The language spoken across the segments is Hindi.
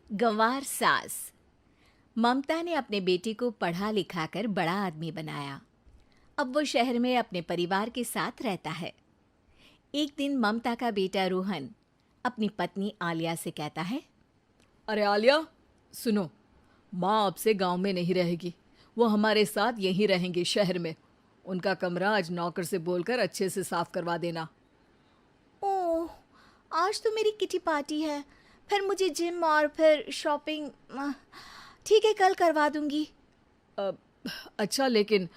गंवार सास। ममता ने अपने बेटे को पढ़ा लिखा कर बड़ा आदमी बनाया। अब वो शहर में अपने परिवार के साथ रहता है। एक दिन ममता का बेटा रोहन अपनी पत्नी आलिया से कहता है, अरे आलिया, सुनो, माँ अब से गांव में नहीं रहेगी। वो हमारे साथ यहीं रहेंगी शहर में। उनका कमरा आज नौकर से बोलकर अच्छे से साफ करवा देना। ओह, आज तो मेरी किटी पार्टी है, फिर मुझे जिम और फिर शॉपिंग। ठीक है, कल करवा दूंगी। अच्छा, लेकिन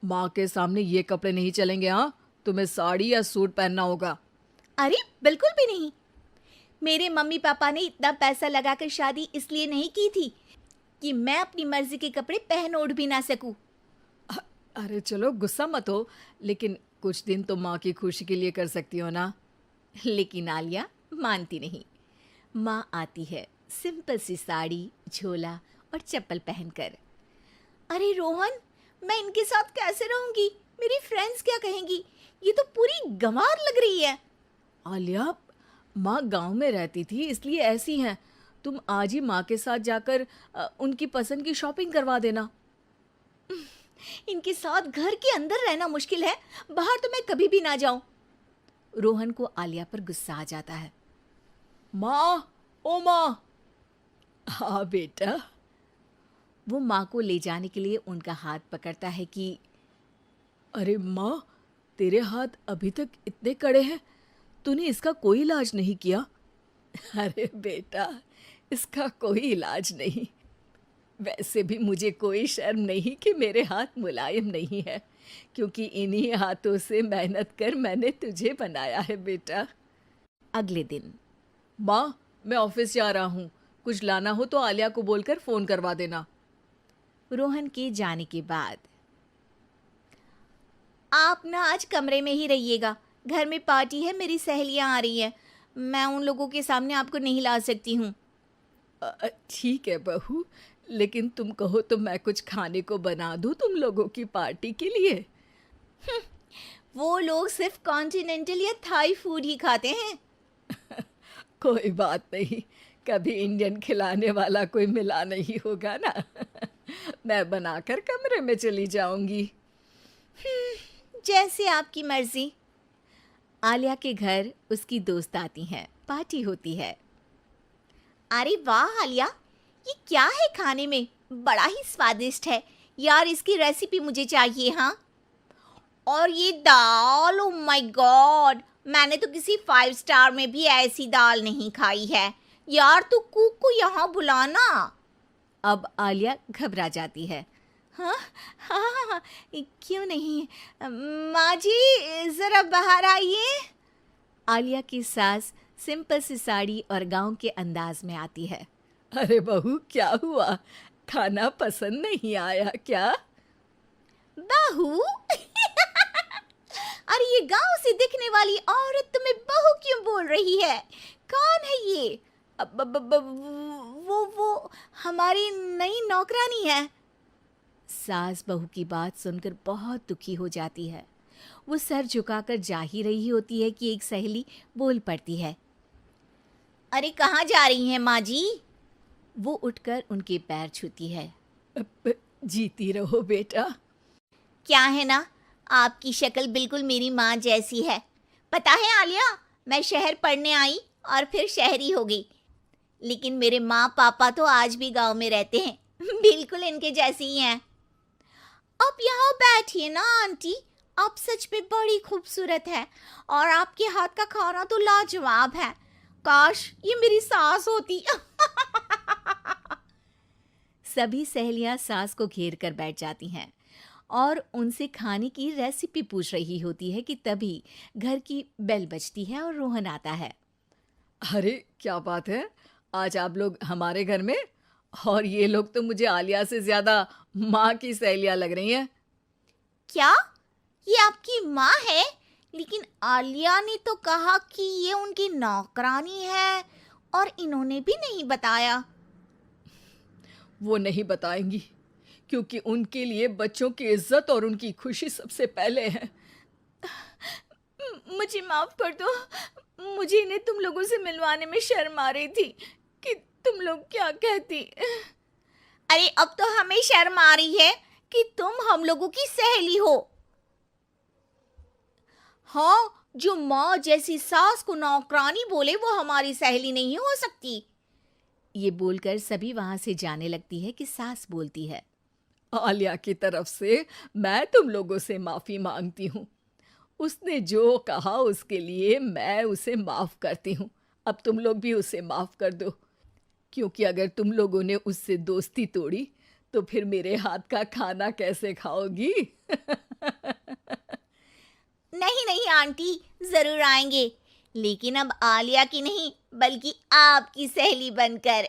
माँ के सामने ये कपड़े नहीं चलेंगे। हाँ, तुम्हें साड़ी या सूट पहनना होगा। अरे बिल्कुल भी नहीं। मेरे मम्मी पापा ने इतना पैसा लगाकर शादी इसलिए नहीं की थी कि मैं अपनी मर्जी के कपड़े पहन ओढ़ भी ना सकूं। अरे चलो, गुस्सा मत हो, लेकिन कुछ दिन तो माँ की खुशी के लिए कर सकती हो ना। लेकिन आलिया मानती नहीं। माँ आती है सिंपल सी साड़ी, झोला और चप्पल पहनकर। अरे रोहन, मैं इनके साथ कैसे रहूंगी? मेरी फ्रेंड्स क्या कहेंगी? ये तो पूरी गंवार लग रही है। आलिया, माँ गांव में रहती थी इसलिए ऐसी हैं। तुम आज ही माँ के साथ जाकर उनकी पसंद की शॉपिंग करवा देना। इनके साथ घर के अंदर रहना मुश्किल है, बाहर तो मैं कभी भी ना जाऊं। रोहन को आलिया पर गुस्सा आ जाता है। माँ, ओ माँ। हाँ बेटा। वो माँ को ले जाने के लिए उनका हाथ पकड़ता है कि अरे माँ, तेरे हाथ अभी तक इतने कड़े हैं, तूने इसका कोई इलाज नहीं किया? अरे बेटा, इसका कोई इलाज नहीं। वैसे भी मुझे कोई शर्म नहीं कि मेरे हाथ मुलायम नहीं है, क्योंकि इन्हीं हाथों से मेहनत कर मैंने तुझे बनाया है बेटा। अगले दिन। माँ, मैं ऑफिस जा रहा हूँ। कुछ लाना हो तो आलिया को बोलकर फ़ोन करवा देना। रोहन के जाने के बाद, आप ना आज कमरे में ही रहिएगा, घर में पार्टी है, मेरी सहेलियां आ रही हैं, मैं उन लोगों के सामने आपको नहीं ला सकती हूँ। ठीक है बहू, लेकिन तुम कहो तो मैं कुछ खाने को बना दूँ तुम लोगों की पार्टी के लिए। वो लोग सिर्फ कॉन्टिनेंटल या थाई फूड ही खाते हैं। कोई बात नहीं, कभी इंडियन खिलाने वाला कोई मिला नहीं होगा ना। मैं बनाकर कमरे में चली जाऊंगी। जैसे आपकी मर्जी। आलिया के घर उसकी दोस्त आती हैं, पार्टी होती है। अरे वाह आलिया, ये क्या है खाने में? बड़ा ही स्वादिष्ट है यार, इसकी रेसिपी मुझे चाहिए। हाँ, और ये दाल, ओ माय गॉड, मैंने तो किसी 5 स्टार में भी ऐसी दाल नहीं खाई है। यार तू कुक को यहाँ बुलाना। अब आलिया घबरा जाती है। हाँ हाँ हाँ, क्यों नहीं, माँ जी जरा बाहर आइए। आलिया की सास सिंपल सी साड़ी और गांव के अंदाज में आती है। अरे बहू, क्या हुआ? खाना पसंद नहीं आया क्या? बहू? अरे ये गांव से दिखने वाली औरत तुम्हें बहू क्यों बोल रही है? कौन है ये? वो हमारी नई नौकरानी है। सास बहू की बात सुनकर बहुत दुखी हो जाती है। वो सर झुकाकर जा ही रही होती है कि एक सहेली बोल पड़ती है। अरे कहाँ जा रही हैं माँ जी? वो उठकर उनके पैर छूती है। जीती रहो बेटा। क्या है ना, आपकी शक्ल बिल्कुल मेरी माँ जैसी है। पता है आलिया, मैं शहर पढ़ने आई और फिर शहरी हो गई, लेकिन मेरे माँ पापा तो आज भी गांव में रहते हैं, बिल्कुल इनके जैसे ही हैं। आप यहाँ बैठिए ना आंटी, आप सच में बड़ी खूबसूरत है और आपके हाथ का खाना तो लाजवाब है। काश ये मेरी सास होती। सभी सहेलियां सास को घेर कर बैठ जाती हैं और उनसे खाने की रेसिपी पूछ रही होती है कि तभी घर की बेल बजती है और रोहन आता है। अरे क्या बात है, आज आप लोग हमारे घर में? और ये लोग तो मुझे आलिया से ज्यादा माँ की सहेलियाँ लग रही हैं। क्या ये आपकी माँ है? लेकिन आलिया ने तो कहा कि ये उनकी नौकरानी है और इन्होंने भी नहीं बताया। वो नहीं बताएंगी, क्योंकि उनके लिए बच्चों की इज्जत और उनकी खुशी सबसे पहले है। मुझे माफ कर दो, मुझे इन्हें तुम लोगों से मिलवाने में शर्म आ रही थी कि तुम लोग क्या कहती? अरे अब तो हमें शर्म आ रही है कि तुम हम लोगों की सहेली हो। हाँ, जो माँ जैसी सास को नौकरानी बोले वो हमारी सहेली नहीं हो सकती। ये बोलकर सभी वहां से जाने लगती है कि सास बोलती है, आलिया की तरफ से मैं तुम लोगों से माफ़ी मांगती हूँ। उसने जो कहा उसके लिए मैं उसे माफ़ करती हूँ। अब तुम लोग भी उसे माफ़ कर दो, क्योंकि अगर तुम लोगों ने उससे दोस्ती तोड़ी तो फिर मेरे हाथ का खाना कैसे खाओगी? नहीं नहीं आंटी, जरूर आएंगे, लेकिन अब आलिया की नहीं बल्कि आपकी सहेली बनकर।